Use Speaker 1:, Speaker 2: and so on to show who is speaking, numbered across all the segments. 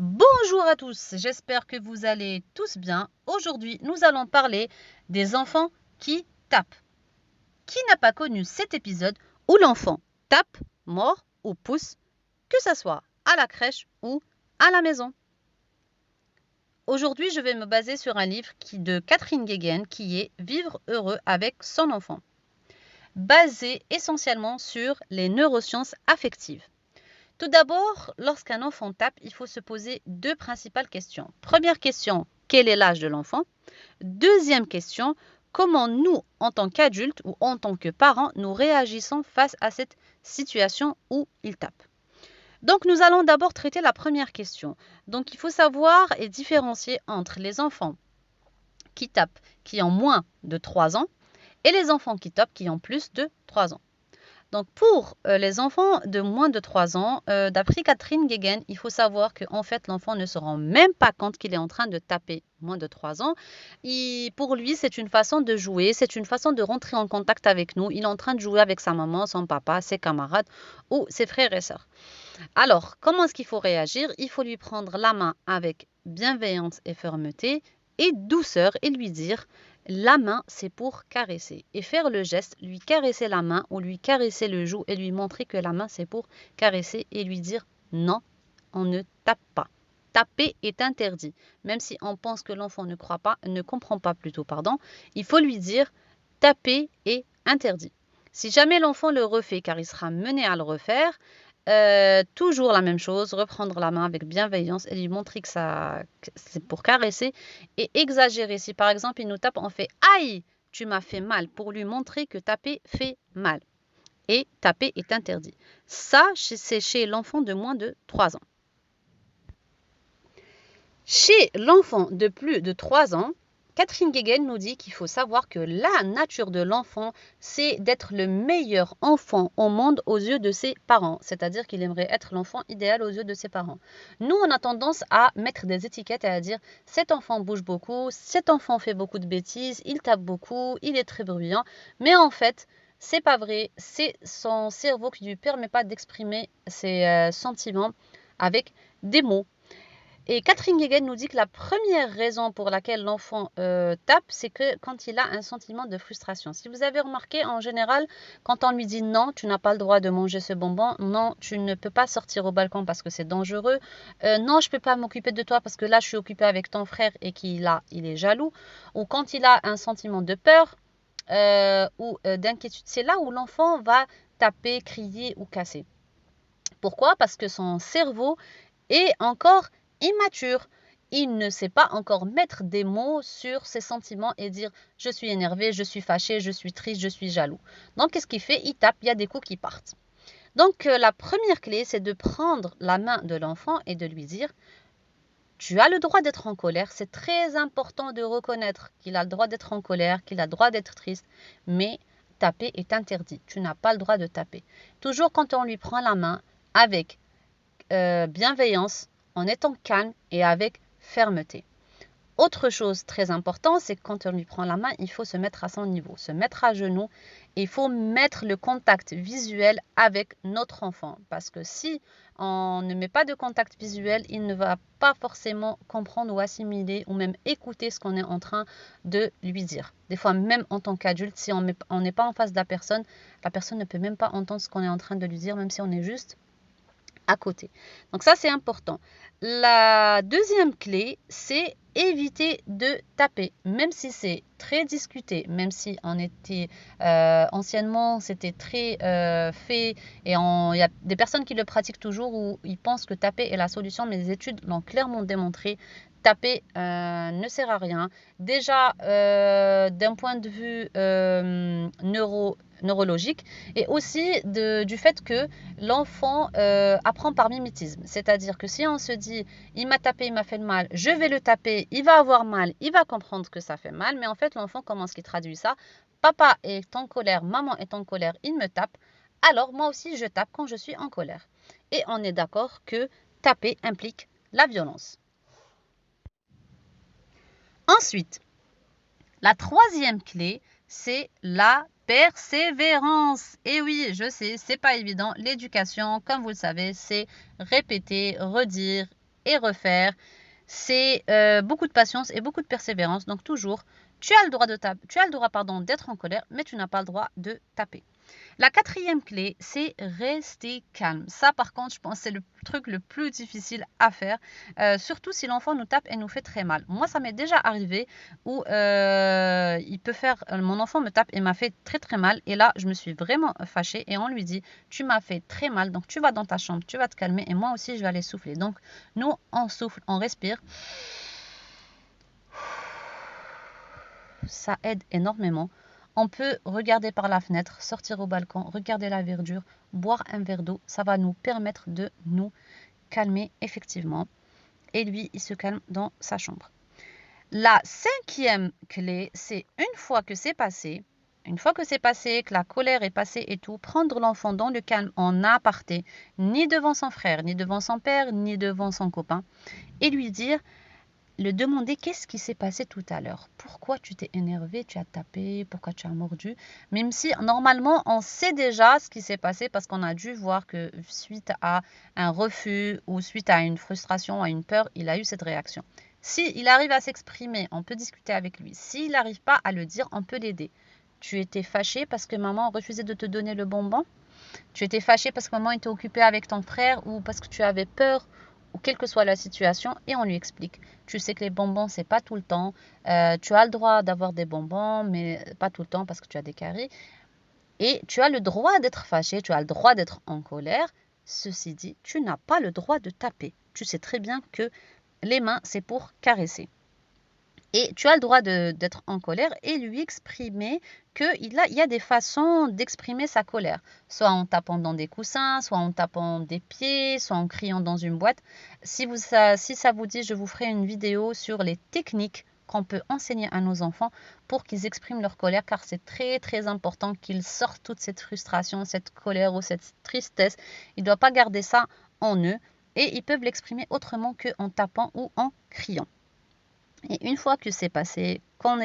Speaker 1: Bonjour à tous, j'espère que vous allez tous bien. Aujourd'hui, nous allons parler des enfants qui tapent. Qui n'a pas connu cet épisode où l'enfant tape, mord ou pousse, que ce soit à la crèche ou à la maison? Aujourd'hui, je vais me baser sur un livre de Catherine Guéguen qui est Vivre heureux avec son enfant, basé essentiellement sur les neurosciences affectives. Tout d'abord, lorsqu'un enfant tape, il faut se poser deux principales questions. Première question, quel est l'âge de l'enfant? Deuxième question, comment nous, en tant qu'adultes ou en tant que parents, nous réagissons face à cette situation où il tape? Donc, nous allons d'abord traiter la première question. Donc, il faut savoir et différencier entre les enfants qui tapent, qui ont moins de 3 ans, et les enfants qui tapent, qui ont plus de 3 ans. Donc pour les enfants de moins de 3 ans, d'après Catherine Guéguen, il faut savoir qu'en fait l'enfant ne se rend même pas compte qu'il est en train de taper moins de 3 ans. Pour lui, c'est une façon de jouer, c'est une façon de rentrer en contact avec nous. Il est en train de jouer avec sa maman, son papa, ses camarades ou ses frères et sœurs. Alors, comment est-ce qu'il faut réagir? Il faut lui prendre la main avec bienveillance et fermeté et douceur et lui dire la main, c'est pour caresser. Et faire le geste, lui caresser la main ou lui caresser le joue et lui montrer que la main, c'est pour caresser et lui dire non, on ne tape pas. Taper est interdit. Même si on pense que l'enfant ne comprend pas plutôt, pardon, il faut lui dire taper est interdit. Si jamais l'enfant le refait, car il sera mené à le refaire, toujours la même chose, reprendre la main avec bienveillance et lui montrer que c'est pour caresser et exagérer. Si par exemple il nous tape, on fait aïe, tu m'as fait mal pour lui montrer que taper fait mal. Et taper est interdit. Ça, c'est chez l'enfant de moins de 3 ans. Chez l'enfant de plus de 3 ans, Catherine Guéguen nous dit qu'il faut savoir que la nature de l'enfant, c'est d'être le meilleur enfant au monde aux yeux de ses parents. C'est-à-dire qu'il aimerait être l'enfant idéal aux yeux de ses parents. Nous, on a tendance à mettre des étiquettes et à dire « cet enfant bouge beaucoup, cet enfant fait beaucoup de bêtises, il tape beaucoup, il est très bruyant ». Mais en fait, c'est pas vrai. C'est son cerveau qui ne lui permet pas d'exprimer ses sentiments avec des mots. Et Catherine Guéguen nous dit que la première raison pour laquelle l'enfant tape, c'est que quand il a un sentiment de frustration. Si vous avez remarqué, en général, quand on lui dit non, tu n'as pas le droit de manger ce bonbon, non, tu ne peux pas sortir au balcon parce que c'est dangereux, non, je ne peux pas m'occuper de toi parce que là, je suis occupée avec ton frère et qu'il est jaloux, ou quand il a un sentiment de peur ou d'inquiétude, c'est là où l'enfant va taper, crier ou casser. Pourquoi? Parce que son cerveau est encore immature. Il ne sait pas encore mettre des mots sur ses sentiments et dire je suis énervé, je suis fâché, je suis triste, je suis jaloux. Donc qu'est-ce qu'il fait? Il tape, il y a des coups qui partent. Donc la première clé, c'est de prendre la main de l'enfant et de lui dire tu as le droit d'être en colère. C'est très important de reconnaître qu'il a le droit d'être en colère, qu'il a le droit d'être triste, mais taper est interdit. Tu n'as pas le droit de taper. Toujours quand on lui prend la main avec bienveillance, en étant calme et avec fermeté. Autre chose très importante, c'est que quand on lui prend la main, il faut se mettre à son niveau, se mettre à genoux. Et il faut mettre le contact visuel avec notre enfant. Parce que si on ne met pas de contact visuel, il ne va pas forcément comprendre ou assimiler ou même écouter ce qu'on est en train de lui dire. Des fois, même en tant qu'adulte, si on n'est pas en face de la personne ne peut même pas entendre ce qu'on est en train de lui dire, même si on est juste à côté. Donc ça, c'est important. La deuxième clé, c'est éviter de taper, même si c'est très discuté, même si on était anciennement, c'était très fait, et il y a des personnes qui le pratiquent toujours où ils pensent que taper est la solution, mais les études l'ont clairement démontré. Taper ne sert à rien. Déjà, d'un point de vue neurologique, et aussi du fait que l'enfant apprend par mimétisme. C'est-à-dire que si on se dit il m'a tapé, il m'a fait mal, je vais le taper, il va avoir mal, il va comprendre que ça fait mal, mais en fait l'enfant, comment est-ce qu'il traduit ça? Papa est en colère, maman est en colère, il me tape, alors moi aussi je tape quand je suis en colère. Et on est d'accord que taper implique la violence. Ensuite, la troisième clé, c'est la persévérance. Et oui, je sais, c'est pas évident. L'éducation, comme vous le savez, c'est répéter, redire et refaire. C'est beaucoup de patience et beaucoup de persévérance. Donc toujours, tu as le droit d'être en colère, mais tu n'as pas le droit de taper. La quatrième clé, c'est rester calme. Ça, par contre, je pense que c'est le truc le plus difficile à faire, surtout si l'enfant nous tape et nous fait très mal. Moi, ça m'est déjà arrivé où mon enfant me tape et m'a fait très très mal. Et là, je me suis vraiment fâchée et on lui dit, tu m'as fait très mal, donc tu vas dans ta chambre, tu vas te calmer et moi aussi, je vais aller souffler. Donc, nous, on souffle, on respire. Ça aide énormément. On peut regarder par la fenêtre, sortir au balcon, regarder la verdure, boire un verre d'eau. Ça va nous permettre de nous calmer effectivement. Et lui, il se calme dans sa chambre. La cinquième clé, c'est une fois que c'est passé, que la colère est passée et tout, prendre l'enfant dans le calme en aparté, ni devant son frère, ni devant son père, ni devant son copain, et lui dire, le demander qu'est-ce qui s'est passé tout à l'heure. Pourquoi tu t'es énervé, tu as tapé, pourquoi tu as mordu. Même si normalement on sait déjà ce qui s'est passé parce qu'on a dû voir que suite à un refus ou suite à une frustration, à une peur, il a eu cette réaction. S'il arrive à s'exprimer, on peut discuter avec lui. S'il n'arrive pas à le dire, on peut l'aider. Tu étais fâché parce que maman refusait de te donner le bonbon? Tu étais fâché parce que maman était occupée avec ton frère ou parce que tu avais peur ou quelle que soit la situation, et on lui explique. Tu sais que les bonbons, c'est pas tout le temps. Tu as le droit d'avoir des bonbons, mais pas tout le temps parce que tu as des caries. Et tu as le droit d'être fâché, tu as le droit d'être en colère. Ceci dit, tu n'as pas le droit de taper. Tu sais très bien que les mains, c'est pour caresser. Et tu as le droit d'être en colère et lui exprimer qu'il y a des façons d'exprimer sa colère. Soit en tapant dans des coussins, soit en tapant des pieds, soit en criant dans une boîte. Si ça vous dit, je vous ferai une vidéo sur les techniques qu'on peut enseigner à nos enfants pour qu'ils expriment leur colère, car c'est très très important qu'ils sortent toute cette frustration, cette colère ou cette tristesse. Ils ne doivent pas garder ça en eux et ils peuvent l'exprimer autrement qu'en tapant ou en criant. Et une fois que c'est passé, qu'on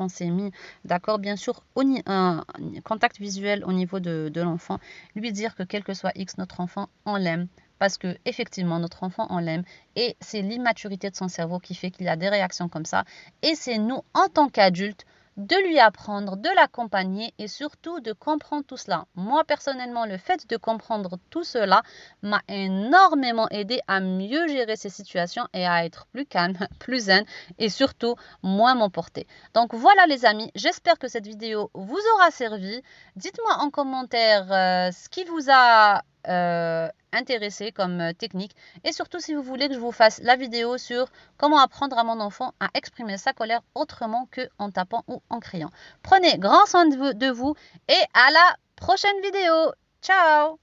Speaker 1: s'est mis d'accord, bien sûr, un contact visuel au niveau de l'enfant, lui dire que quel que soit X, notre enfant, on l'aime. Parce que effectivement, notre enfant, on l'aime. Et c'est l'immaturité de son cerveau qui fait qu'il a des réactions comme ça. Et c'est nous, en tant qu'adultes, de lui apprendre, de l'accompagner et surtout de comprendre tout cela. Moi, personnellement, le fait de comprendre tout cela m'a énormément aidé à mieux gérer ces situations et à être plus calme, plus zen et surtout moins m'emporter. Donc voilà les amis, j'espère que cette vidéo vous aura servi. Dites-moi en commentaire ce qui vous a intéressé comme technique et surtout si vous voulez que je vous fasse la vidéo sur comment apprendre à mon enfant à exprimer sa colère autrement qu'en tapant ou en criant. Prenez grand soin de vous et à la prochaine vidéo. Ciao!